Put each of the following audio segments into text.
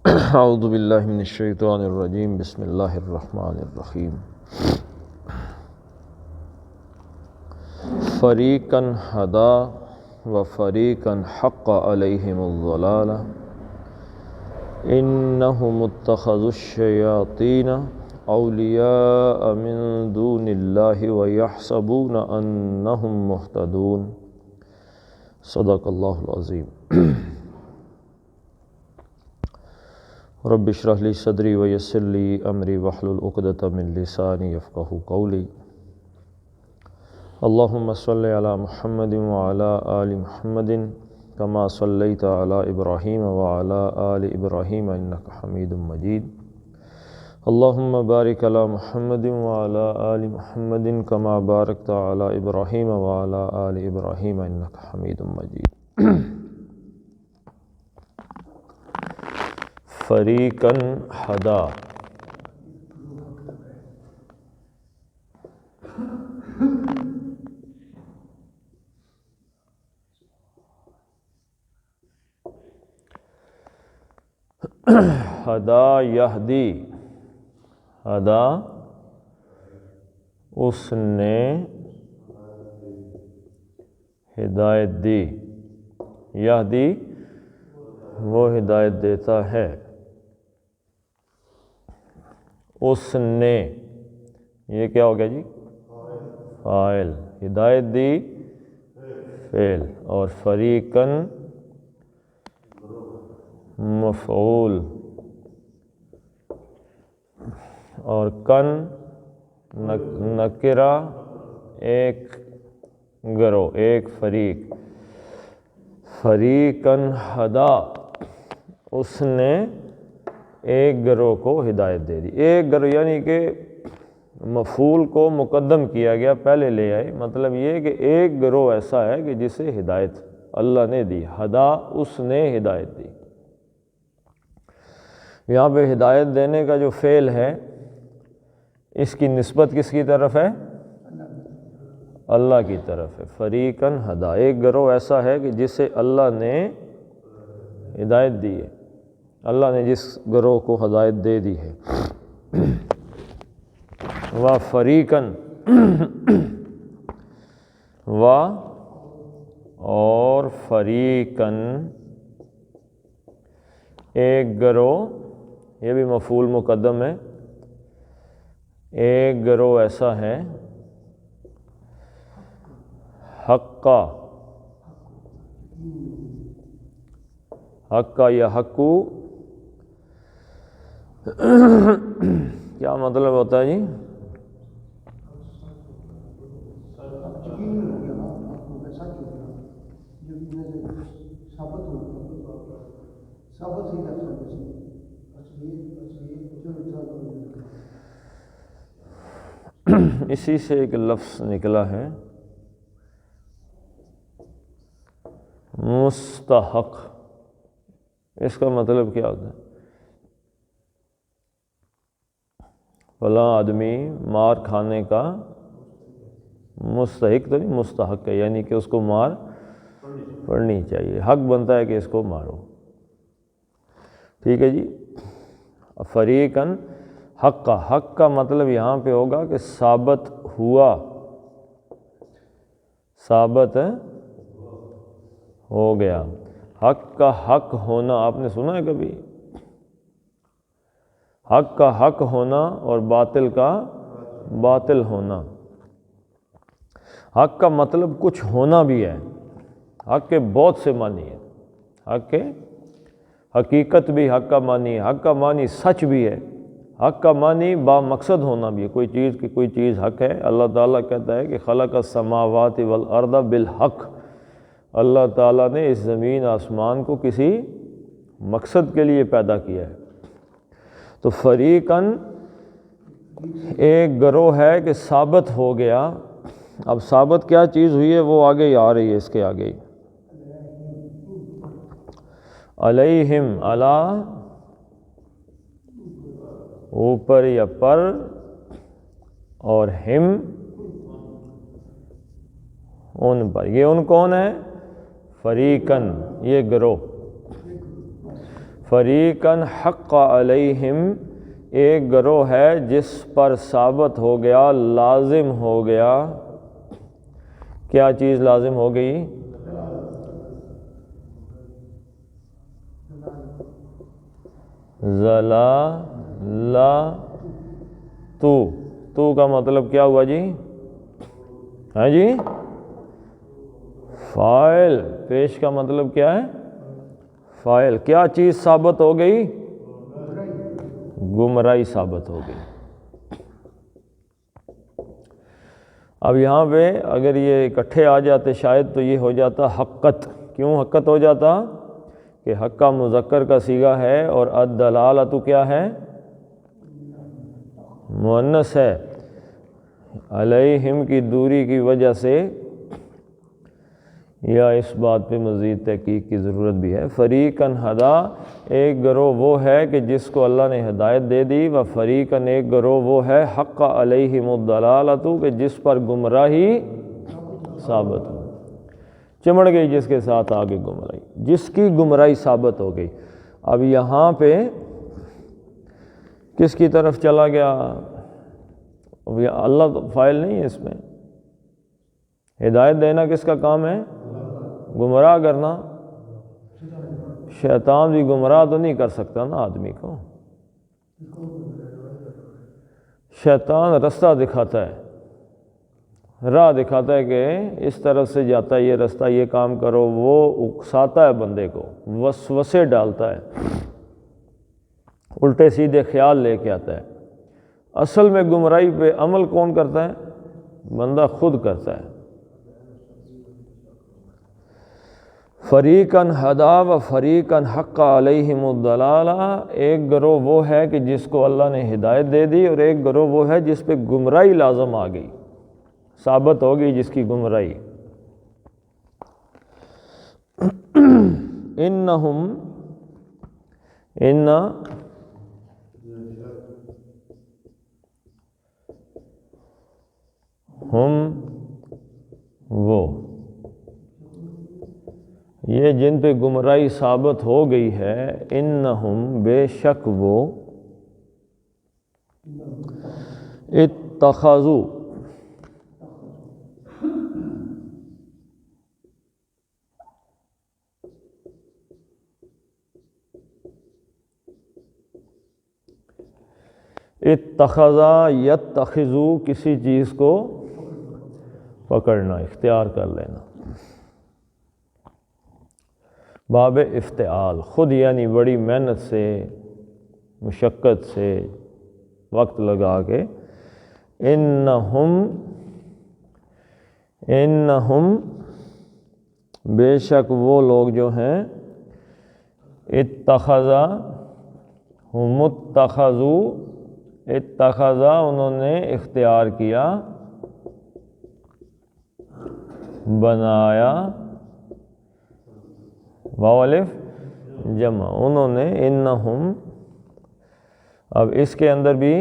اعوذ باللہ من الشیطان الرجیم بسم اللہ الرحمن الرحیم فریقا ہدا و فریقا حق علیہم الضلالہ انہم اتخذوا الشیاطین اولیاء من دون اللہ ویحسبون انہم مہتدون صدق اللہ العظیم رب اشرح لی صدری ویسر لی امری واحلل عقدۃ من لسانی یفقہوا قولی اللہم صلی علی محمد وعلی آل محمد کما صلیت علی ابراہیم وعلی آل ابراہیم انک حمید مجید اللہم بارک علی محمد وعلی آل محمد کما بارکت علی ابراہیم وعلی آل ابراہیم انک حمید مجید فریقاً ہدا ہدا یہدی ہدا اس نے ہدایت دی یہدی وہ ہدایت دیتا ہے اس نے یہ کیا ہو گیا جی فاعل ہدایت دی فعل اور فریقاً مفعول اور کن نکرہ ایک گروہ ایک فریق فریقاً ہدا اس نے ایک گروہ کو ہدایت دے دی ایک گروہ یعنی کہ مفعول کو مقدم کیا گیا پہلے لے آئے مطلب یہ کہ ایک گروہ ایسا ہے کہ جسے ہدایت اللہ نے دی ہدا اس نے ہدایت دی یہاں پہ ہدایت دینے کا جو فعل ہے اس کی نسبت کس کی طرف ہے اللہ کی طرف ہے فریقاً ہدا ایک گروہ ایسا ہے کہ جسے اللہ نے ہدایت دی ہے اللہ نے جس گروہ کو ہدایت دے دی ہے و فریقاً و اور فریقاً ایک گروہ یہ بھی مفعول مقدم ہے ایک گروہ ایسا ہے حقا حقا یا حقو کیا مطلب ہوتا ہے جی اسی سے ایک لفظ نکلا ہے مستحق اس کا مطلب کیا ہوتا ہے فلاں آدمی مار کھانے کا مستحق تو نہیں مستحق ہے یعنی کہ اس کو مار پڑنی چاہیے حق بنتا ہے کہ اس کو مارو ٹھیک ہے جی فریقاً حق کا مطلب یہاں پہ ہوگا کہ ثابت ہوا ثابت ہو گیا حق کا حق ہونا آپ نے سنا ہے کبھی حق کا حق ہونا اور باطل کا باطل ہونا حق کا مطلب کچھ ہونا بھی ہے حق کے بہت سے معنی ہے حق کے حقیقت بھی حق کا معنی ہے حق کا معنی سچ بھی ہے حق کا معنی با مقصد ہونا بھی ہے کوئی چیز کی کوئی چیز حق ہے اللہ تعالیٰ کہتا ہے کہ خلق السماوات والارض بالحق اللہ تعالیٰ نے اس زمین آسمان کو کسی مقصد کے لیے پیدا کیا ہے تو فریقاً ایک گروہ ہے کہ ثابت ہو گیا اب ثابت کیا چیز ہوئی ہے وہ آگے ہی آ رہی ہے اس کے آگے ہی علیہم علی اوپر یا پر اور ہم ان پر یہ ان کون ہے فریقاً یہ گروہ فریقاً حق علیہم، ایک گروہ ہے جس پر ثابت ہو گیا، لازم ہو گیا، کیا چیز لازم ہو گئی؟ تو کا مطلب کیا ہوا جی؟ ہاں جی، فاعل، پیش کا مطلب کیا ہے؟ فاعل۔ کیا چیز ثابت ہو گئی؟ گمراہی ثابت ہو گئی۔ اب یہاں پہ اگر یہ اکٹھے آ جاتے شاید تو یہ ہو جاتا حقت۔ کیوں حقت ہو جاتا؟ کہ حقہ مذکر کا صیغہ ہے اور الدلالۃ کیا ہے؟ مؤنث ہے۔ علیہم کی دوری کی وجہ سے یا اس بات پہ مزید تحقیق کی ضرورت بھی ہے۔ فریقاً ہدا، ایک گروہ وہ ہے کہ جس کو اللہ نے ہدایت دے دی، و فریقاً ایک گروہ وہ ہے حق علیہم الضلالۃ، کہ جس پر گمراہی ثابت ہو، چمڑ گئی جس کے ساتھ آگے گمراہی، جس کی گمراہی ثابت ہو گئی۔ اب یہاں پہ کس کی طرف چلا گیا؟ اب اللہ تو فاعل نہیں ہے اس میں، ہدایت دینا کس کا کام ہے؟ گمراہ کرنا۔ شیطان بھی گمراہ تو نہیں کر سکتا نا آدمی کو، شیطان رستہ دکھاتا ہے، راہ دکھاتا ہے کہ اس طرف سے جاتا ہے یہ رستہ، یہ کام کرو، وہ اکساتا ہے بندے کو، وسوسے ڈالتا ہے، الٹے سیدھے خیال لے کے آتا ہے۔ اصل میں گمراہی پہ عمل کون کرتا ہے؟ بندہ خود کرتا ہے۔ فریقاً ہدا و فریقاً حق علیہم الضلالہ، ایک گروہ وہ ہے کہ جس کو اللہ نے ہدایت دے دی، اور ایک گروہ وہ ہے جس پہ گمراہی لازم آ گئی، ثابت ہو گئی جس کی گمراہی۔ انہم وہ، یہ جن پہ گمراہی ثابت ہو گئی ہے، انہم بے شک وہ، اتخذوا اتخذا یتخذو، کسی چیز کو پکڑنا، اختیار کر لینا، باب افتعال، خود یعنی بڑی محنت سے، مشقت سے، وقت لگا کے۔ انہم بے شک وہ لوگ جو ہیں، اتخذا ہم اتخذو، اتخذا انہوں نے اختیار کیا، بنایا، واو الف جمع، انہوں نے، انہم، اب اس کے اندر بھی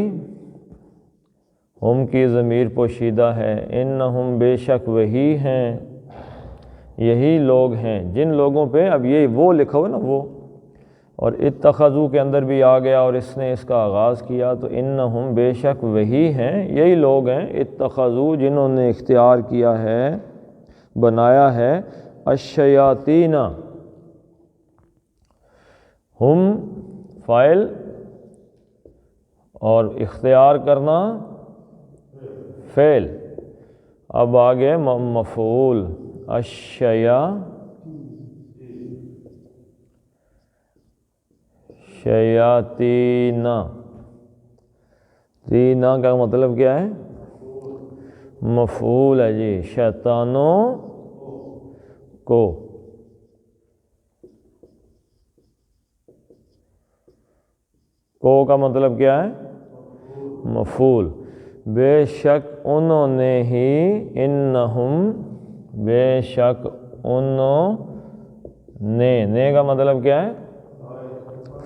ہم کی ضمیر پوشیدہ ہے، انہم بے شک وہی ہیں، یہی لوگ ہیں جن لوگوں پہ اب یہ وہ لکھا ہوا نا وہ، اور اتخذو کے اندر بھی آ گیا اور اس نے اس کا آغاز کیا، تو انہم بے شک وہی ہیں، یہی لوگ ہیں، اتخذو جنہوں نے اختیار کیا ہے، بنایا ہے، الشیاطین، ہم فاعل اور اختیار کرنا فعل، اب آگے مفعول، شیاطین، تینا کا مطلب کیا ہے؟ مفعول ہے جی، شیطانوں کو، کا مطلب کیا ہے؟ مفعول، بے شک انہوں نے ہی، انہم بے شک انہوں نے کا مطلب کیا ہے؟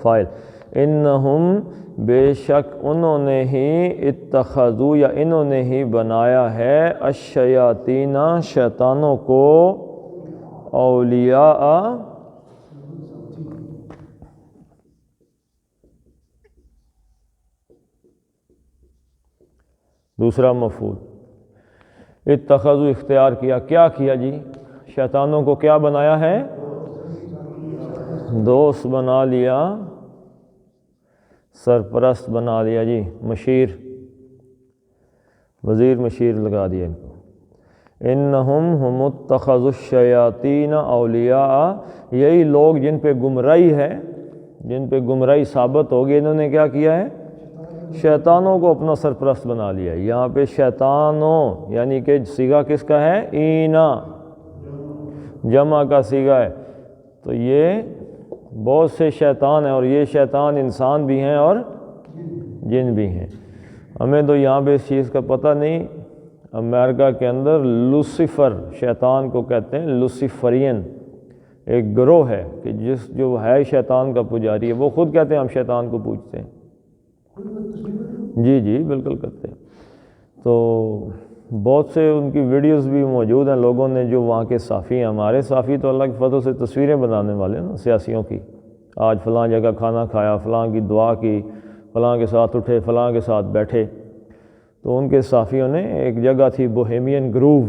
فاعل، انہم بے شک انہوں نے ہی، اتخذو یا انہوں نے ہی بنایا ہے، الشیاطین شیطانوں کو، اولیاء دوسرا مفعول، اتخذوا اختیار کیا، کیا کیا جی؟ شیطانوں کو کیا بنایا ہے؟ دوست بنا لیا، سرپرست بنا لیا جی، مشیر، وزیر مشیر لگا دیا ان کو۔ انہم ہم اتخذوا الشیاطین اولیاء، یہی لوگ جن پہ گمراہی ہے، جن پہ گمراہی ثابت ہوگی، انہوں نے کیا کیا ہے؟ شیطانوں کو اپنا سرپرست بنا لیا۔ یہاں پہ شیطانوں یعنی کہ صیغہ کس کا ہے؟ اینا، جمع کا صیغہ ہے۔ تو یہ بہت سے شیطان ہیں، اور یہ شیطان انسان بھی ہیں اور جن بھی ہیں۔ ہمیں تو یہاں پہ اس چیز کا پتہ نہیں۔ امریکہ کے اندر لوسیفر شیطان کو کہتے ہیں، لوسیفرین ایک گروہ ہے کہ جو ہے شیطان کا پجاری ہے، وہ خود کہتے ہیں ہم شیطان کو پوجتے ہیں۔ جی بالکل کرتے ہیں۔ تو بہت سے ان کی ویڈیوز بھی موجود ہیں، لوگوں نے جو وہاں کے صافی ہیں۔ ہمارے صافی تو اللہ کے فضل سے تصویریں بنانے والے ہیں نا سیاسیوں کی، آج فلاں جگہ کھانا کھایا، فلاں کی دعا کی، فلاں کے ساتھ اٹھے، فلاں کے ساتھ بیٹھے۔ تو ان کے صافیوں نے ایک جگہ تھی بوہیمین گروو،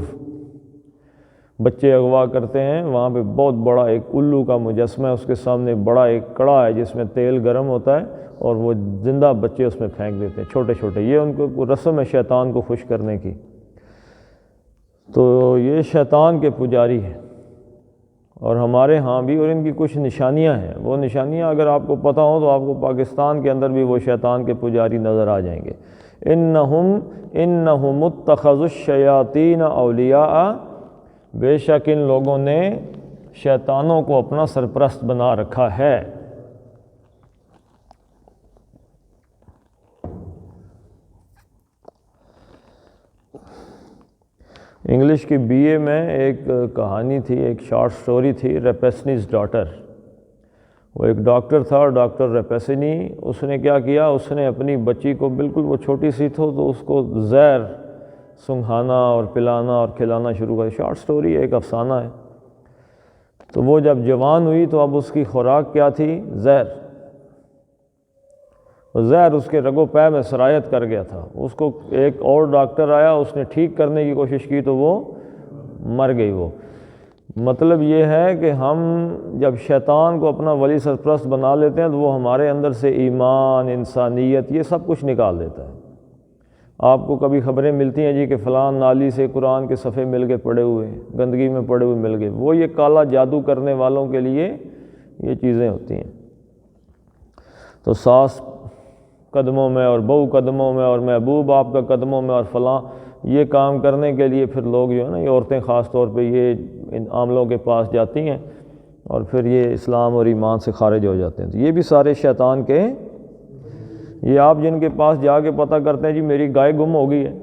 بچے اغوا کرتے ہیں وہاں پہ، بہت بڑا ایک الو کا مجسمہ ہے، اس کے سامنے بڑا ایک کڑا ہے جس میں تیل گرم ہوتا ہے، اور وہ زندہ بچے اس میں پھینک دیتے ہیں، چھوٹے چھوٹے۔ یہ ان کو رسم ہے شیطان کو خوش کرنے کی۔ تو یہ شیطان کے پجاری ہیں، اور ہمارے ہاں بھی، اور ان کی کچھ نشانیاں ہیں۔ وہ نشانیاں اگر آپ کو پتہ ہوں تو آپ کو پاکستان کے اندر بھی وہ شیطان کے پجاری نظر آ جائیں گے۔ انہم اتخذوا الشیاطین اولیاء، بے شک ان لوگوں نے شیطانوں کو اپنا سرپرست بنا رکھا ہے۔ انگلش کی بی اے میں ایک کہانی تھی، ایک شارٹ سٹوری تھی، ریپیسنیز ڈاٹر۔ وہ ایک ڈاکٹر تھا، ڈاکٹر ریپیسنی۔ اس نے کیا کیا، اس نے اپنی بچی کو، بالکل وہ چھوٹی سی تو اس کو زہر سنگھانا اور پلانا اور کھلانا شروع کر۔ شارٹ سٹوری ایک افسانہ ہے۔ تو وہ جب جوان ہوئی تو اب اس کی خوراک کیا تھی؟ زہر۔ زہر اس کے رگو پے میں سرایت کر گیا تھا۔ اس کو ایک اور ڈاکٹر آیا، اس نے ٹھیک کرنے کی کوشش کی تو وہ مر گئی۔ وہ مطلب یہ ہے کہ ہم جب شیطان کو اپنا ولی سرپرست بنا لیتے ہیں تو وہ ہمارے اندر سے ایمان، انسانیت، یہ سب کچھ نکال دیتا ہے۔ آپ کو کبھی خبریں ملتی ہیں جی کہ فلاں نالی سے قرآن کے صفحے مل کے پڑے ہوئے ہیں، گندگی میں پڑے ہوئے مل گئے، وہ یہ کالا جادو کرنے والوں کے لیے یہ چیزیں ہوتی ہیں۔ تو ساس قدموں میں اور بہو قدموں میں اور محبوب آپ کا قدموں میں اور فلاں، یہ کام کرنے کے لیے پھر لوگ جو ہے نا، یہ عورتیں خاص طور پہ یہ ان عاملوں کے پاس جاتی ہیں، اور پھر یہ اسلام اور ایمان سے خارج ہو جاتے ہیں۔ تو یہ بھی سارے شیطان کے، یہ آپ جن کے پاس جا کے پتہ کرتے ہیں جی میری گائے گم ہو گئی ہے،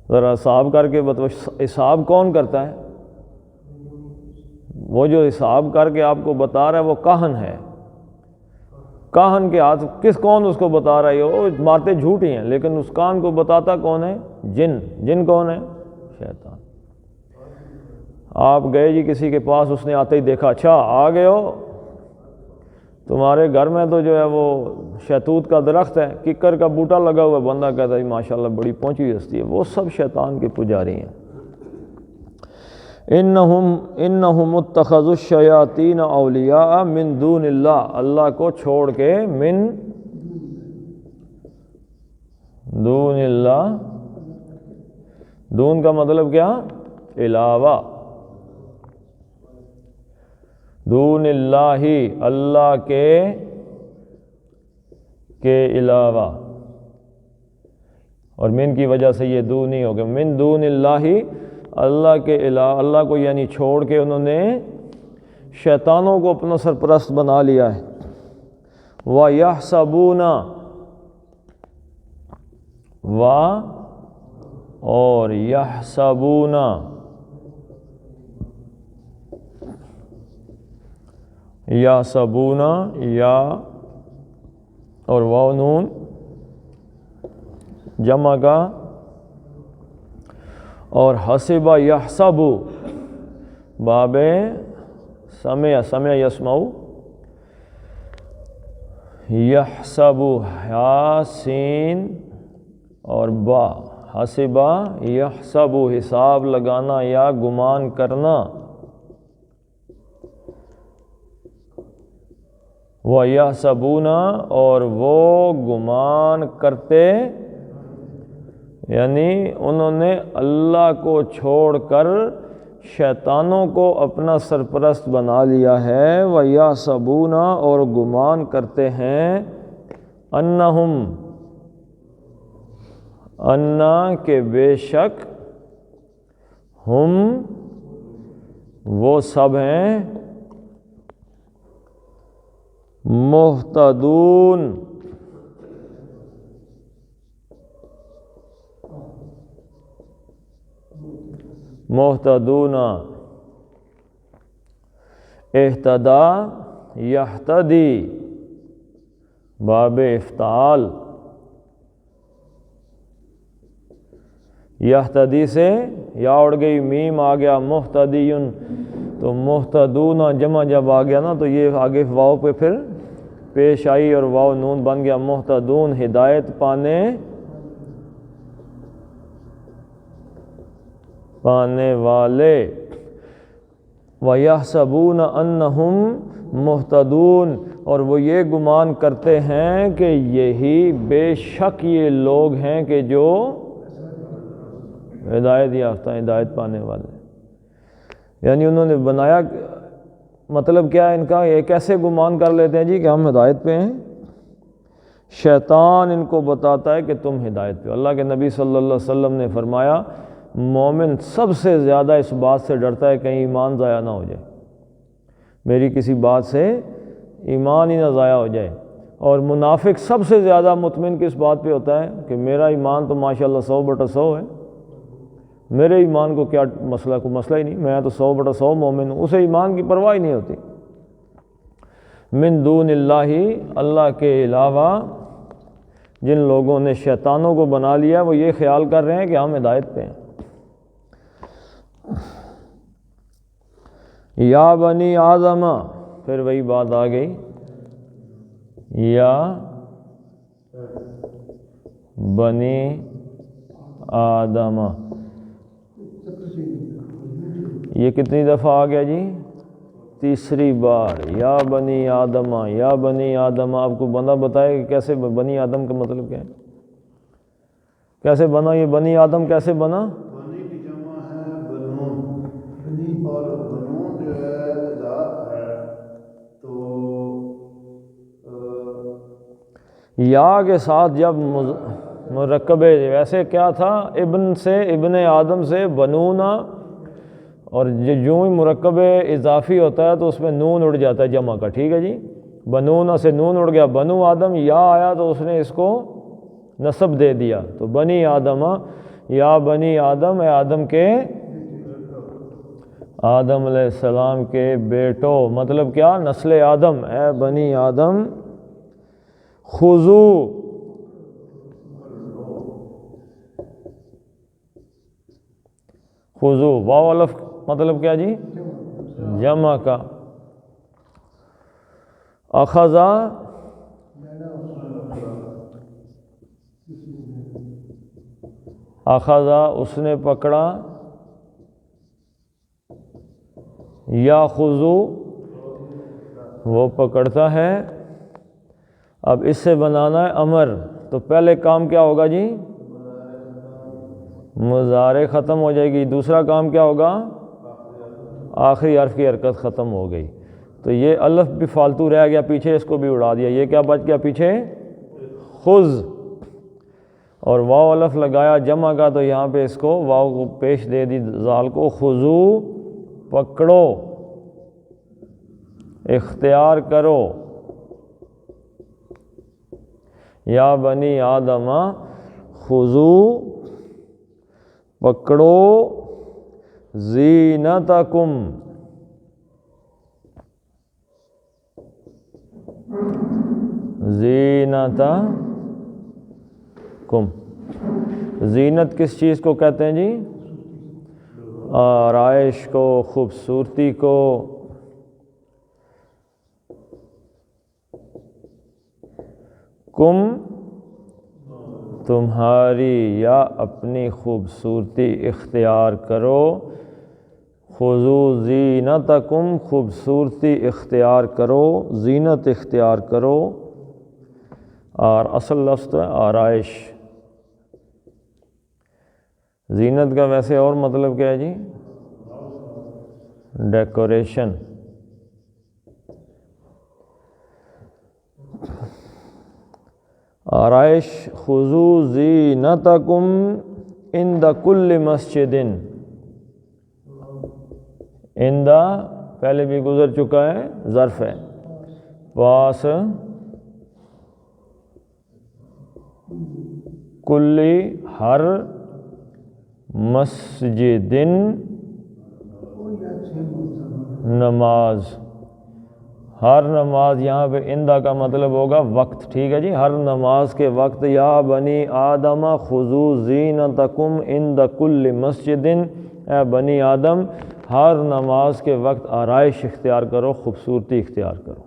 ذرا حساب کر کے بتاؤ۔ حساب کون کرتا ہے؟ وہ جو حساب کر کے آپ کو بتا رہا ہے وہ کاہن ہے۔ کاہن کے ہاتھ کون اس کو بتا رہا ہے؟ وہ مارتے جھوٹ ہی ہیں، لیکن اس کاہن کو بتاتا کون ہے؟ جن۔ جن کون ہے؟ شیطان۔ آپ گئے جی کسی کے پاس، اس نے آتے ہی دیکھا، اچھا آ گئے ہو، تمہارے گھر میں تو جو ہے وہ شہتوت کا درخت ہے، ککر کا بوٹا لگا ہوا ہے، بندہ کہتا ہے ماشاءاللہ بڑی پہنچی ہوئی ہستی ہے۔ وہ سب شیطان کے پجاری ہیں۔ انہم اتخذوا الشیاطین اولیاء من دون اللہ، اللہ کو چھوڑ کے، من دون اللہ، دون کا مطلب کیا؟ علاوہ، دون اللہ، اللہ کے علاوہ، اور من کی وجہ سے یہ دون ہی ہو گیا، من دون اللہ، اللہ کے علاوہ، اللہ کو یعنی چھوڑ کے انہوں نے شیطانوں کو اپنا سرپرست بنا لیا ہے۔ وَيَحْسَبُونَ، اور یحسبون، یحسبون، یا اور واو نون جمع کا، اور حسب یحسب، باب سمع یسمع، یحسب، یا سین اور با حسبہ یحسب حساب لگانا یا گمان کرنا، وَيَحْسَبُونَ اور وہ گمان کرتے، یعنی انہوں نے اللہ کو چھوڑ کر شیطانوں کو اپنا سرپرست بنا لیا ہے، وَيَحْسَبُونَ اور گمان کرتے ہیں، انہم انا کہ بے شک، ہم وہ سب ہیں، مہتدون مہتدون، اہتدا یہتدی باب افتعال، یہتدی سے یا اڑ گئی، میم آ گیا، مہتدیون، تو مہتدون جمع جب آ گیا نا تو یہ آگے واو پہ پھر پیش آئی اور واو نون بن گیا، مہتدون ہدایت پانے والے، وَيَحْسَبُونَ أَنَّهُمْ مُهْتَدُونَ اور وہ یہ گمان کرتے ہیں کہ یہی بے شک یہ لوگ ہیں کہ جو ہدایت یافتہ، ہدایت پانے والے، یعنی انہوں نے بنایا، مطلب کیا ہے ان کا، یہ کیسے گمان کر لیتے ہیں جی کہ ہم ہدایت پہ ہیں، شیطان ان کو بتاتا ہے کہ تم ہدایت پہ ہو۔ اللہ کے نبی صلی اللہ علیہ وسلم نے فرمایا مومن سب سے زیادہ اس بات سے ڈرتا ہے کہیں ایمان ضائع نہ ہو جائے، میری کسی بات سے ایمان ہی نہ ضائع ہو جائے، اور منافق سب سے زیادہ مطمئن کس بات پہ ہوتا ہے کہ میرا ایمان تو ماشاءاللہ 100/100 ہے، میرے ایمان کو کیا مسئلہ، کوئی مسئلہ ہی نہیں، میں تو 100/100 مومن ہوں، اسے ایمان کی پرواہ ہی نہیں ہوتی۔ من دون اللہ، اللہ کے علاوہ جن لوگوں نے شیطانوں کو بنا لیا وہ یہ خیال کر رہے ہیں کہ ہم ہدایت پہ ہیں۔ یا بنی آدم، پھر وہی بات آ گئی، یا بنی آدم، یہ کتنی دفعہ آ گیا جی؟ تیسری بار، یا بنی آدم، یا بنی آدم۔ آپ کو بندہ بتائے کہ کیسے بنی آدم کا مطلب کیا ہے، کیسے بنا یہ بنی آدم، کیسے بنا؟ بنی کی جمع ہے بنون، اور بنون جو ہے ذات ہے، تو یا کے ساتھ جب مرکب، ویسے کیا تھا، ابن سے، ابن آدم سے بنونا، اور جو ہی مرکب اضافی ہوتا ہے تو اس میں نون اڑ جاتا ہے جمع کا، ٹھیک ہے جی، بنونا سے نون اڑ گیا، بنو آدم، یا آیا تو اس نے اس کو نسب دے دیا، تو بنی آدم، یا بنی آدم، اے آدم کے، آدم علیہ السلام کے بیٹو، مطلب کیا، نسل آدم، اے بنی آدم، خذو، خذو، واو الف مطلب کیا جی، جمع کا، اخذا، اخذا اس نے پکڑا، یا خذو وہ پکڑتا ہے۔ اب اس سے بنانا ہے امر، تو پہلے کام کیا ہوگا جی، مضارع ختم ہو جائے گی، دوسرا کام کیا ہوگا، آخری حرف کی حرکت ختم ہو گئی، تو یہ الف بھی فالتو رہ گیا پیچھے، اس کو بھی اڑا دیا، یہ کیا بچ گیا پیچھے، خذ، اور واو الف لگایا جمع کا، تو یہاں پہ اس کو واو کو پیش دے دی زال کو، خذو پکڑو، اختیار کرو، یا بنی آدم خذو پکڑو، زینتکم زینتکم، زینت کس چیز کو کہتے ہیں جی، آرائش کو، خوبصورتی کو، کم تمہاری یا اپنی خوبصورتی اختیار کرو، خذوا زینتکم، خوبصورتی اختیار کرو، زینت اختیار کرو، اور اصل لفظ ہے آرائش۔ زینت کا ویسے اور مطلب کیا ہے جی؟ ڈیکوریشن۔ آرائش، خذوا زینتکم عند کل مسجد، عند پہلے بھی گزر چکا ہے، ظرف ہے، پاس کلی ہر مسجد نماز، ہر نماز، یہاں پہ اندہ کا مطلب ہوگا وقت، ٹھیک ہے جی، ہر نماز کے وقت، یا بنی آدم خذوا زینتکم عند کل مسجد، اے بنی آدم ہر نماز کے وقت آرائش اختیار کرو، خوبصورتی اختیار کرو۔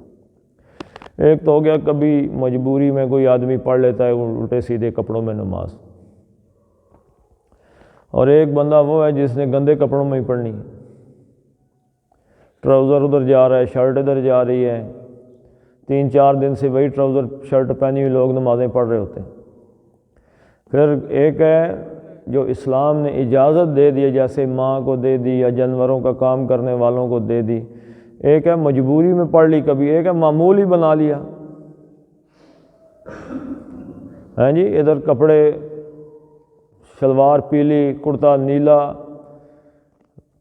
ایک تو ہو گیا کبھی مجبوری میں کوئی آدمی پڑھ لیتا ہے الٹے سیدھے کپڑوں میں نماز، اور ایک بندہ وہ ہے جس نے گندے کپڑوں میں ہی پڑھنی ہے، ٹراؤزر ادھر جا رہا ہے، شرٹ ادھر جا رہی ہے، 3-4 دن سے وہی ٹراؤزر شرٹ پہنی ہوئی لوگ نمازیں پڑھ رہے ہوتے ہیں۔ پھر ایک ہے جو اسلام نے اجازت دے دی، جیسے ماں کو دے دی یا جانوروں کا کام کرنے والوں کو دے دی، ایک ہے مجبوری میں پڑھ لی کبھی، ایک ہے معمولی بنا لیا، ہاں جی، ادھر کپڑے شلوار پیلی، کرتا نیلا،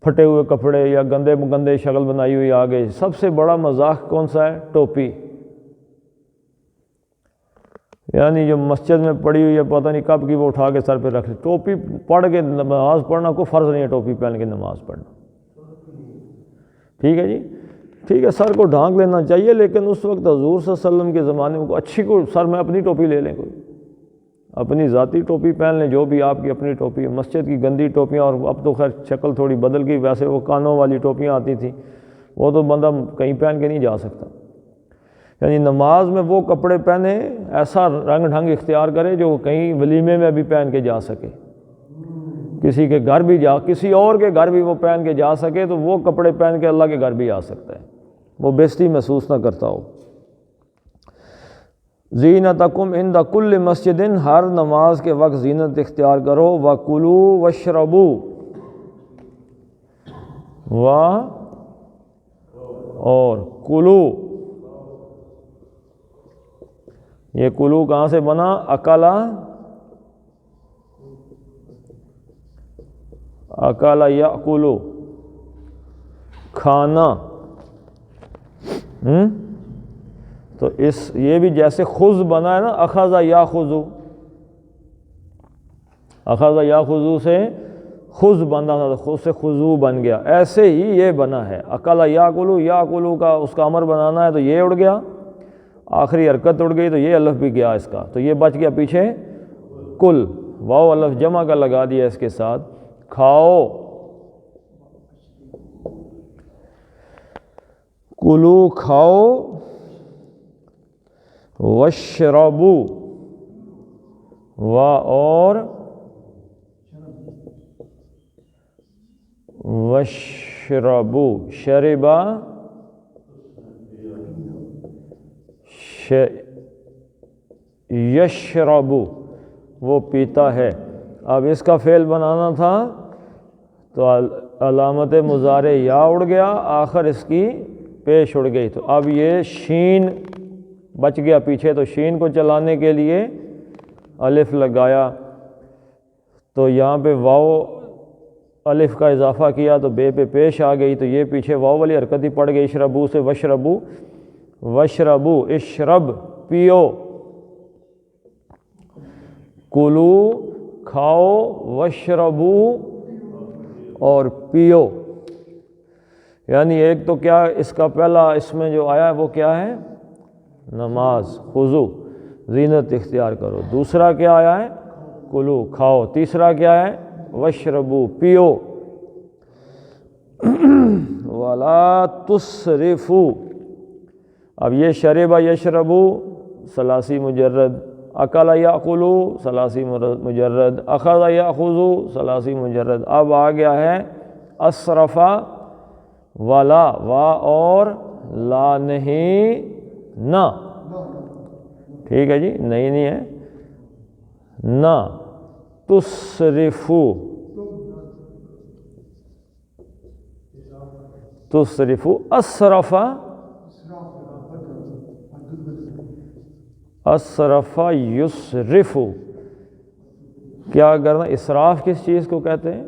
پھٹے ہوئے کپڑے یا گندے گندے شکل بنائی ہوئی آگے۔ سب سے بڑا مذاق کون سا ہے؟ ٹوپی، یعنی جو مسجد میں پڑی ہوئی ہے پتہ نہیں کب کی وہ اٹھا کے سر پہ رکھ لی، ٹوپی پڑھ کے نماز پڑھنا کوئی فرض نہیں ہے، ٹوپی پہن کے نماز پڑھنا، ٹھیک ہے جی، ٹھیک ہے، سر کو ڈھانک لینا چاہیے، لیکن اس وقت حضور صلی اللہ علیہ وسلم کے زمانے میں اچھی کو سر میں اپنی ٹوپی لے لیں، کوئی اپنی ذاتی ٹوپی پہن لیں، جو بھی آپ کی اپنی ٹوپی ہے۔ مسجد کی گندی ٹوپیاں، اور اب تو خیر شکل تھوڑی بدل گئی، ویسے وہ کانوں والی ٹوپیاں آتی تھیں، وہ تو بندہ کہیں پہن کے نہیں جا سکتا، یعنی نماز میں وہ کپڑے پہنے، ایسا رنگ ڈھنگ اختیار کرے جو کہیں ولیمے میں بھی پہن کے جا سکے، کسی کے گھر بھی کسی اور کے گھر بھی وہ پہن کے جا سکے، تو وہ کپڑے پہن کے اللہ کے گھر بھی آ سکتا ہے، وہ بےزتی محسوس نہ کرتا ہو۔ زینتکم عند کل مسجد، ہر نماز کے وقت زینت اختیار کرو، وَكُلُوا وَاشْرَبُوا، اور کلو، یہ کلو کہاں سے بنا؟ اکلا، اکلا یاکلو، کھانا، تو یہ بھی جیسے خذ بنا ہے نا، اخذ یاخذ، اخذ یاخذ سے خذ بنا تھا، تو خود سے خذو بن گیا، ایسے ہی یہ بنا ہے، اکلا یاکلو، یاکلو کا اس کا امر بنانا ہے تو یہ اڑ گیا، آخری حرکت اڑ گئی تو یہ الف بھی گیا اس کا، تو یہ بچ گیا پیچھے کل، واو الف جمع کا لگا دیا اس کے ساتھ، کھاؤ، کلو کھاؤ، وشربو، اور وشربو، شربا، یشربو، وہ پیتا ہے۔ اب اس کا فعل بنانا تھا تو علامت مضارع یا اڑ گیا، آخر اس کی پیش اڑ گئی، تو اب یہ شین بچ گیا پیچھے، تو شین کو چلانے کے لیے الف لگایا، تو یہاں پہ واو الف کا اضافہ کیا تو بے پہ پیش آ گئی، تو یہ پیچھے واو والی حرکت ہی پڑ گئی، اشربو سے وشربو، وشربو، اشرب پیو، کلو کھاؤ، وشربو اور پیو، یعنی ایک تو کیا اس کا پہلا اس میں جو آیا ہے وہ کیا ہے؟ نماز، خضوع، زینت اختیار کرو، دوسرا کیا آیا ہے؟ کلو کھاؤ، تیسرا کیا ہے؟ وشربو پیو، ولا تسرفو، اب یہ شربا یشربو ثلاثی مجرد اکل یاکلو ثلاثی مجرد، اخذ یاخذ ثلاثی مجرد. اب آ گیا ہے اسرفا ولا، وا اور لا نہیں نہ. ٹھیک ہے جی، نہیں ہے نہ. تصرفو، تصرفو. اسرفا، اسرفا یسرفو. کیا کرنا؟ اسراف کس چیز کو کہتے ہیں؟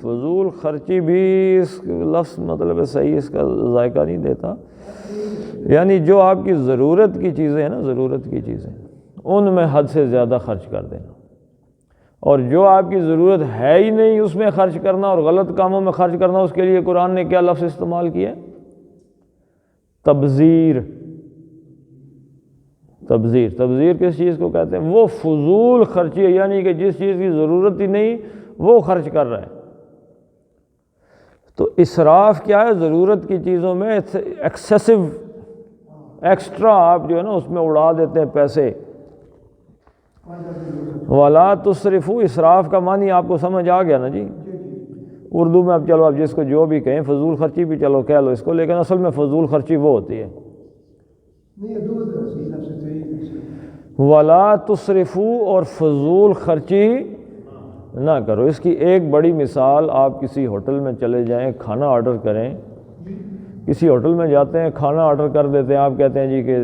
فضول خرچی بھی اس لفظ مطلب صحیح اس کا ذائقہ نہیں دیتا. یعنی جو آپ کی ضرورت کی چیزیں ہیں نا، ضرورت کی چیزیں، ان میں حد سے زیادہ خرچ کر دینا، اور جو آپ کی ضرورت ہے ہی نہیں اس میں خرچ کرنا اور غلط کاموں میں خرچ کرنا. اس کے لیے قرآن نے کیا لفظ استعمال کیا؟ تبذیر. تبذیر. تبذیر کس چیز کو کہتے ہیں؟ وہ فضول خرچی ہے، یعنی کہ جس چیز کی ضرورت ہی نہیں وہ خرچ کر رہا ہے. تو اسراف کیا ہے؟ ضرورت کی چیزوں میں ایکسیسو، ایکسٹرا آپ جو ہے نا اس میں اڑا دیتے ہیں پیسے. ولا تصرفو، اسراف کا معنی آپ کو سمجھ آ گیا نا جی؟ اردو میں اب چلو آپ جس کو جو بھی کہیں، فضول خرچی بھی چلو کہہ لو اس کو، لیکن اصل میں فضول خرچی وہ ہوتی ہے. ولا تصرفو، اور فضول خرچی نہ کرو. اس کی ایک بڑی مثال، آپ کسی ہوٹل میں چلے جائیں، کھانا آرڈر کریں. کسی ہوٹل میں جاتے ہیں، کھانا آرڈر کر دیتے ہیں، آپ کہتے ہیں جی کہ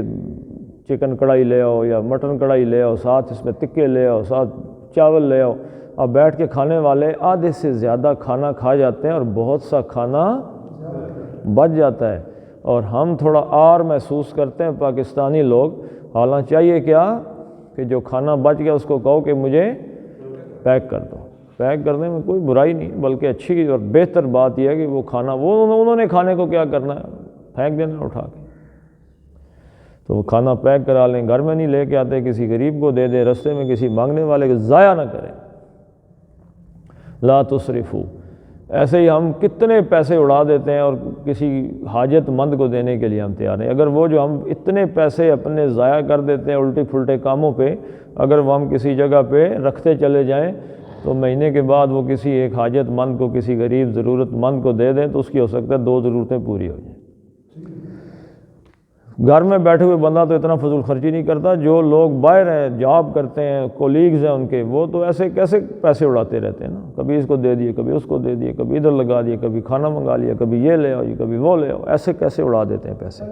چکن کڑھائی لے آؤ یا مٹن کڑھائی لے آؤ، ساتھ اس میں تکے لے آؤ، ساتھ چاول لے آؤ. اب بیٹھ کے کھانے والے آدھے سے زیادہ کھانا کھا جاتے ہیں اور بہت سا کھانا بچ جاتا ہے، اور ہم تھوڑا آر محسوس کرتے ہیں پاکستانی لوگ. حالانکہ چاہیے کیا کہ جو کھانا بچ گیا اس کو کہو کہ مجھے پیک کر دو. پیک کرنے میں کوئی برائی نہیں، بلکہ اچھی اور بہتر بات یہ ہے کہ وہ کھانا انہوں نے کھانے کو کیا کرنا ہے؟ پھینک دینا اٹھا کے. تو وہ کھانا پیک کرا لیں، گھر میں نہیں لے کے آتے، کسی غریب کو دے دیں، رستے میں کسی مانگنے والے کو، ضائع نہ کریں. لا تصرفو. ایسے ہی ہم کتنے پیسے اڑا دیتے ہیں اور کسی حاجت مند کو دینے کے لیے ہم تیار ہیں. اگر وہ جو ہم اتنے پیسے اپنے ضائع کر دیتے ہیں الٹے پھلٹے کاموں پہ، اگر وہ ہم کسی جگہ پہ رکھتے چلے جائیں تو مہینے کے بعد وہ کسی ایک حاجت مند کو، کسی غریب ضرورت مند کو دے دیں تو اس کی ہو سکتا ہے 2 ضرورتیں پوری ہو جائیں. گھر میں بیٹھے ہوئے بندہ تو اتنا فضول خرچی نہیں کرتا. جو لوگ باہر ہیں، جاب کرتے ہیں، کولیگز ہیں ان کے، وہ تو ایسے کیسے پیسے اڑاتے رہتے ہیں نا. کبھی اس کو دے دیے، کبھی اس کو دے دیے، کبھی ادھر لگا دیے، کبھی کھانا منگا لیا، کبھی یہ لے آؤ جی، کبھی وہ لے آؤ. ایسے کیسے اڑا دیتے ہیں پیسے.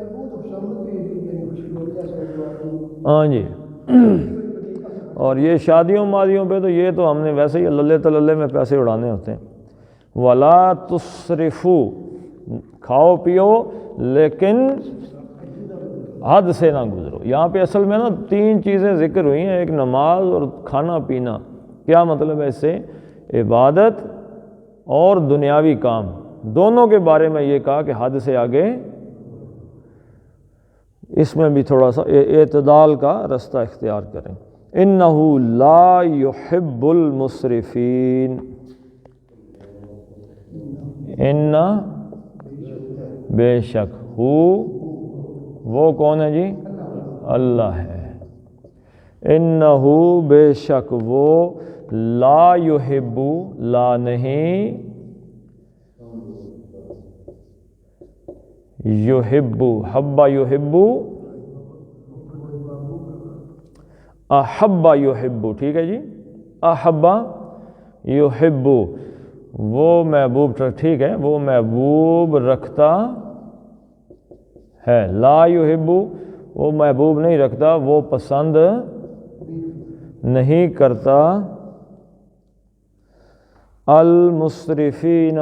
ہاں جی. اور یہ شادیوں مادیوں پہ تو یہ تو ہم نے ویسے ہی للے تللے میں پیسے اڑانے ہوتے ہیں. ولا تصرفو، کھاؤ پیو لیکن حد سے نہ گزرو. یہاں پہ اصل میں نا 3 چیزیں ذکر ہوئی ہیں، ایک نماز اور کھانا پینا. کیا مطلب ہے اس سے؟ عبادت اور دنیاوی کام دونوں کے بارے میں یہ کہا کہ حد سے آگے. اس میں بھی تھوڑا سا اعتدال کا رستہ اختیار کریں. انہو لا یحب المسرفین. ان بے شک، وہ کون ہے جی؟ اللہ ہے. انہو بے شک وہ، لا یحب، لا نہیں، یحب، حب یحب، احب یحب. ٹھیک ہے جی. احب یحب، وہ محبوب، ٹھیک ہے، وہ محبوب رکھتا ہے. لا یحب، وہ محبوب نہیں رکھتا، وہ پسند نہیں کرتا. المسرفین،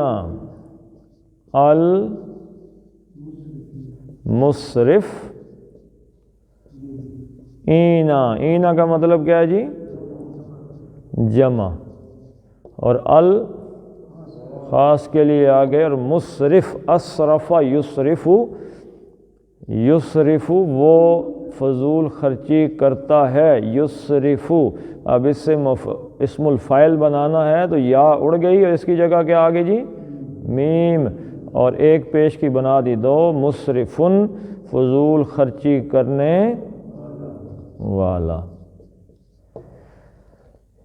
المصرف، اینا کا مطلب کیا ہے جی؟ جمع، اور خاص کے لیے آگے، اور مصرف، اسرف یصرف، یصرف وہ فضول خرچی کرتا ہے. یصرف، اب اس سے اسم الفاعل بنانا ہے تو یا اڑ گئی اور اس کی جگہ کیا آگے جی؟ میم. اور ایک پیش کی بنا دی 2 مسرفن فضول خرچی کرنے والا۔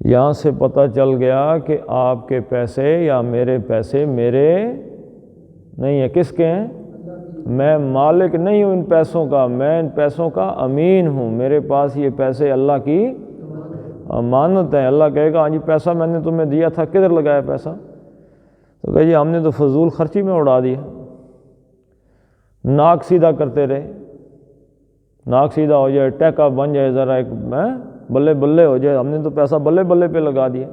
یہاں سے پتہ چل گیا کہ آپ کے پیسے یا میرے پیسے میرے نہیں ہیں، کس کے ہیں؟ میں مالک نہیں ہوں ان پیسوں کا، میں ان پیسوں کا امین ہوں، میرے پاس یہ پیسے اللہ کی امانت ہیں۔ اللہ کہے گا ہاں جی پیسہ میں نے تمہیں دیا تھا، کدھر لگایا پیسہ؟ تو کہے جی ہم نے تو فضول خرچی میں اڑا دیا، ناک سیدھا کرتے رہے، ناک سیدھا ہو جائے، ٹیکا بن جائے، ذرا ایک بلے بلے ہو جائے، ہم نے تو پیسہ بلے بلے پہ لگا دیا۔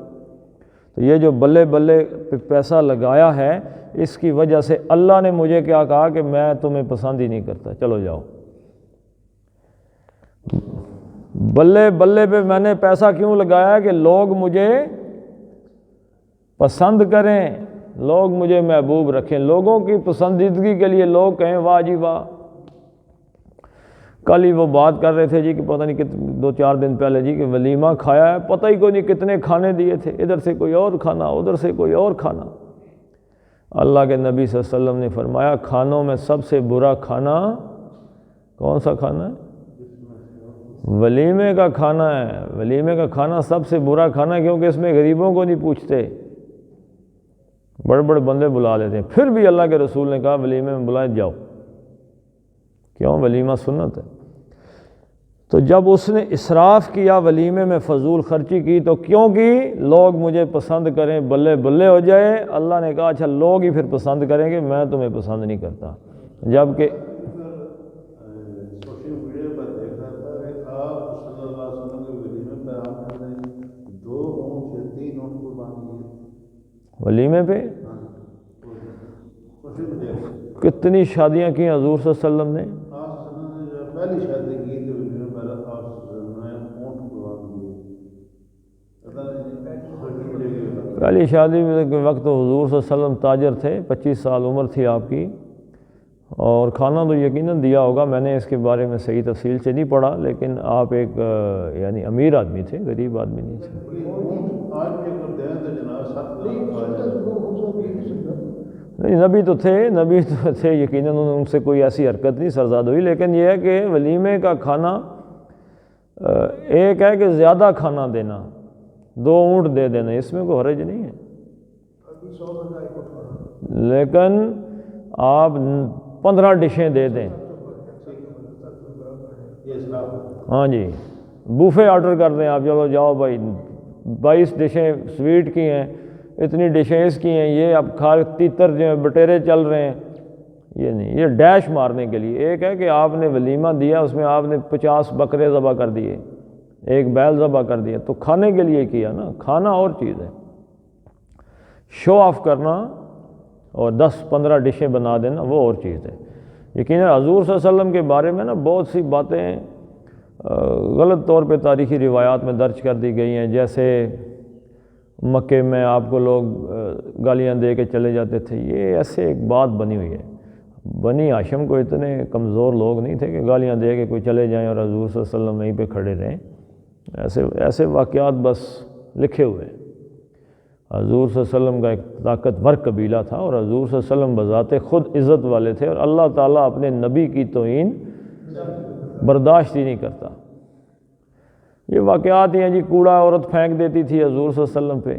تو یہ جو بلے بلے پہ پیسہ لگایا ہے، اس کی وجہ سے اللہ نے مجھے کیا کہا کہ میں تمہیں پسند ہی نہیں کرتا، چلو جاؤ۔ بلے بلے پہ میں نے پیسہ کیوں لگایا کہ لوگ مجھے پسند کریں، لوگ مجھے محبوب رکھیں، لوگوں کی پسندیدگی کے لیے لوگ کہیں واہ جی واہ۔ کل ہی وہ بات کر رہے تھے جی کہ پتہ نہیں 2-4 دن پہلے جی کہ ولیمہ کھایا ہے، پتہ ہی کوئی نہیں کتنے کھانے دیے تھے، ادھر سے کوئی اور کھانا، ادھر سے کوئی اور کھانا۔ اللہ کے نبی صلی اللہ علیہ وسلم نے فرمایا کھانوں میں سب سے برا کھانا کون سا کھانا ہے؟ ولیمے کا کھانا ہے۔ ولیمے کا کھانا سب سے برا کھانا ہے، کیونکہ اس میں غریبوں کو نہیں پوچھتے، بڑے بڑے بندے بلا لیتے ہیں۔ پھر بھی اللہ کے رسول نے کہا ولیمے میں بلائے جاؤ، کیوں؟ ولیمہ سنت ہے۔ تو جب اس نے اسراف کیا، ولیمے میں فضول خرچی کی، تو کیوں کی؟ لوگ مجھے پسند کریں، بلے بلے ہو جائے۔ اللہ نے کہا اچھا لوگ ہی پھر پسند کریں گے، میں تمہیں پسند نہیں کرتا۔ جبکہ سوشل میڈیا پر دیکھ رہا تھا کہ آپ صلی اللہ علیہ وسلم کے ولیمے پہ آپ نے 2 اونٹ یا 3 اونٹ قربان کیے ولیمے پہ سوشل میڈیا پر۔ کتنی شادیاں کی حضور صلی اللہ علیہ وسلم نے؟ آپ صلی اللہ علیہ وسلم نے جب پہلی شادی کی تو ولیمے پر آپ صلی اللہ علیہ وسلم نے اونٹ قربان کیے۔ پتہ نہیں سوشل میڈیا کے بعد پہلی شادی کے وقت تو حضور صلی اللہ علیہ وسلم تاجر تھے، 25 سال عمر تھی آپ کی، اور کھانا تو یقیناً دیا ہوگا، میں نے اس کے بارے میں صحیح تفصیل سے نہیں پڑھا، لیکن آپ ایک یعنی امیر آدمی تھے، غریب آدمی نہیں تھے۔ اونٹ آج بھی اگر دیں تو جناب 7 لاکھ کھا جائے۔ نہیں نبی تو تھے، نبی تو تھے، یقیناً ان سے کوئی ایسی حرکت نہیں سرزاد ہوئی، لیکن یہ ہے کہ ولیمے کا کھانا ایک ہے کہ زیادہ کھانا دینا، 2 اونٹ دے دینا، اس میں کوئی حرج نہیں ہے، لیکن آپ 15 ڈشیں دے دیں۔ یہ اسراف۔ ہاں جی، بوفے آرڈر کر دیں آپ، چلو جاؤ بھائی 22 ڈشیں سویٹ کی ہیں، اتنی ڈشیں اس کی ہیں، یہ اب کھا تیتر جو ہیں بٹیرے چل رہے ہیں، یہ نہیں، یہ ڈیش مارنے کے لیے۔ ایک ہے کہ آپ نے ولیمہ دیا، اس میں آپ نے 50 بکرے ذبح کر دیے، 1 بیل ذبح کر دیا، تو کھانے کے لیے کیا نا، کھانا اور چیز ہے۔ شو آف کرنا اور 10-15 ڈشیں بنا دینا وہ اور چیز ہے۔ یقیناً حضور صلی اللہ علیہ وسلم کے بارے میں نا بہت سی باتیں غلط طور پہ تاریخی روایات میں درج کر دی گئی ہیں، جیسے مکے میں آپ کو لوگ گالیاں دے کے چلے جاتے تھے، یہ ایسے ایک بات بنی ہوئی ہے۔ بنی ہاشم کو اتنے کمزور لوگ نہیں تھے کہ گالیاں دے کے کوئی چلے جائیں اور حضور صلی اللہ علیہ وسلم وہیں پہ کھڑے رہیں، ایسے واقعات بس لکھے ہوئے ہیں۔ حضور صلی اللہ علیہ وسلم کا ایک طاقتور قبیلہ تھا، اور حضور صلی اللہ علیہ وسلم بذات خود عزت والے تھے، اور اللہ تعالیٰ اپنے نبی کی توہین برداشت ہی نہیں کرتا۔ یہ واقعات ہی ہیں جی، کوڑا عورت پھینک دیتی تھی حضور صلی اللہ علیہ وسلم پہ،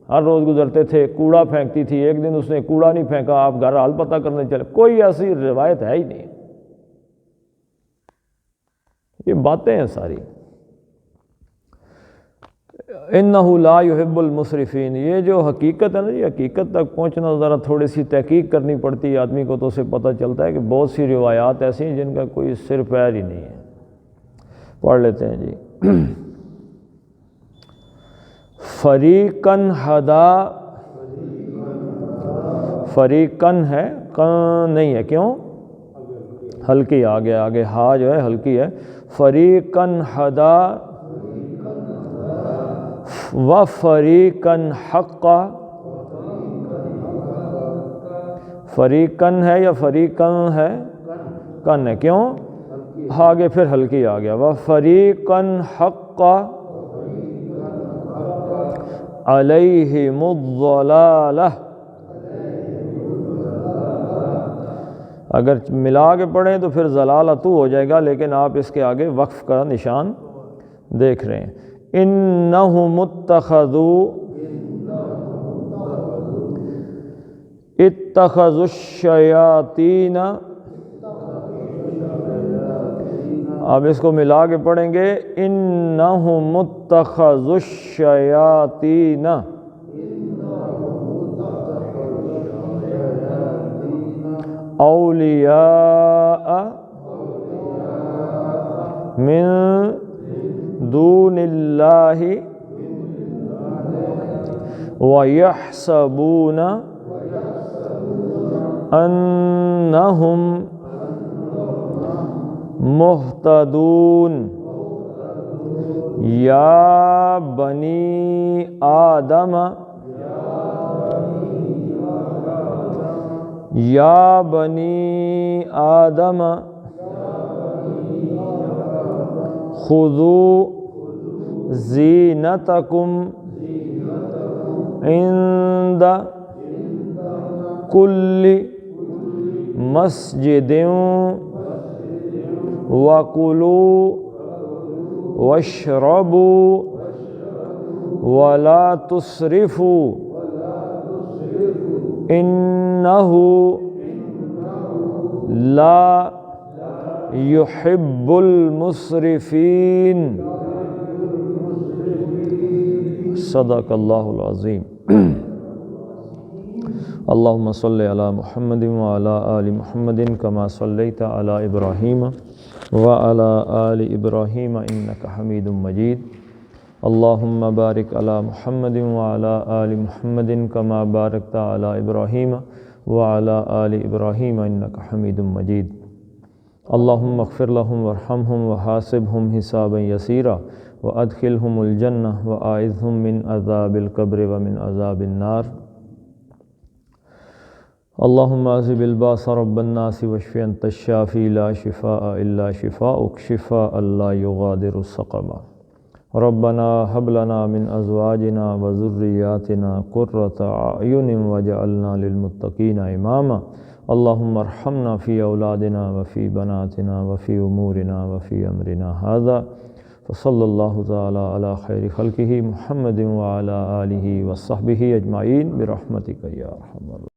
ہر روز گزرتے تھے کوڑا پھینکتی تھی، ایک دن اس نے کوڑا نہیں پھینکا، آپ گھر حال پتہ کرنے چلے، کوئی ایسی روایت ہے ہی نہیں، یہ باتیں ہیں ساری۔ اِنَّهُ لَا يُحِبُّ الْمُسْرِفِينَ، یہ جو حقیقت ہے نا، یہ حقیقت تک پہنچنا ذرا تھوڑی سی تحقیق کرنی پڑتی ہے آدمی کو، تو اسے پتہ چلتا ہے کہ بہت سی روایات ایسی ہیں جن کا کوئی سر پیر ہی نہیں ہے۔ پڑھ لیتے ہیں جی۔ فریقاً ہدا، فریقاً ہے، کن نہیں ہے، کیوں؟ ہلکی آگے ہا جو ہے ہلکی ہے۔ فریقاً ہدا و فریقاً حقا، فریقاً ہے یا فریقاً ہے؟ کن ہے، کیوں؟ آگے پھر ہلکی آ گیا۔ و فریقاً حقا علیہم الضلالہ، اگر ملا کے پڑھیں تو پھر ضلالتو ہو جائے گا، لیکن آپ اس کے آگے وقف کا نشان دیکھ رہے ہیں۔ انہم اتخذوا الشیاطین، اب اس کو ملا کے پڑھیں گے، انہم اتخذوا الشیاطین اولیاء من دون اللہ وَيَحْسَبُونَ أَنَّهُمْ مُهْتَدُونَ یا بنی آدم یا بنی آدم خذوا زینتکم عند کل مسجد وَكُلُوا وَاشْرَبُوا وَلَا تُسْرِفُوا إِنَّهُ لا يحب المسرفين۔ صدق اللہ العظیم۔ اللہم صلی علی محمد وعلی آل محمد کما صلیت علی ابراہیم وعلی آل ابراہیم انک حمید مجید۔ اللہم بارک علی محمد وعلی آل محمد کما بارکت علی ابراہیم وعلی آل ابراہیم انک حمید مجید۔ اللہم اغفر لہم وارحمہم وحاسبہم حسابا یسیرا وادخلہم الجنہ واعذہم من عذاب القبر ومن عذاب النار۔ اللہم اذہب الباس رب الناس واشف انت الشافی لا شفاء الا شفاؤک شفاء لا یغادر سقما۔ ربنا هب لنا من ازواجنا وذریاتنا قرۃ اعین واجعلنا للمتقین اماما۔ اللہم ارحمنا فی اولادنا وفی بناتنا وفی امورنا وفی امرنا ھذا۔ وصلی اللہ تعالی علی خیر خلقہ محمد وعلی آلہ وصحبہ اجمعین برحمتک یا ارحم الراحمین۔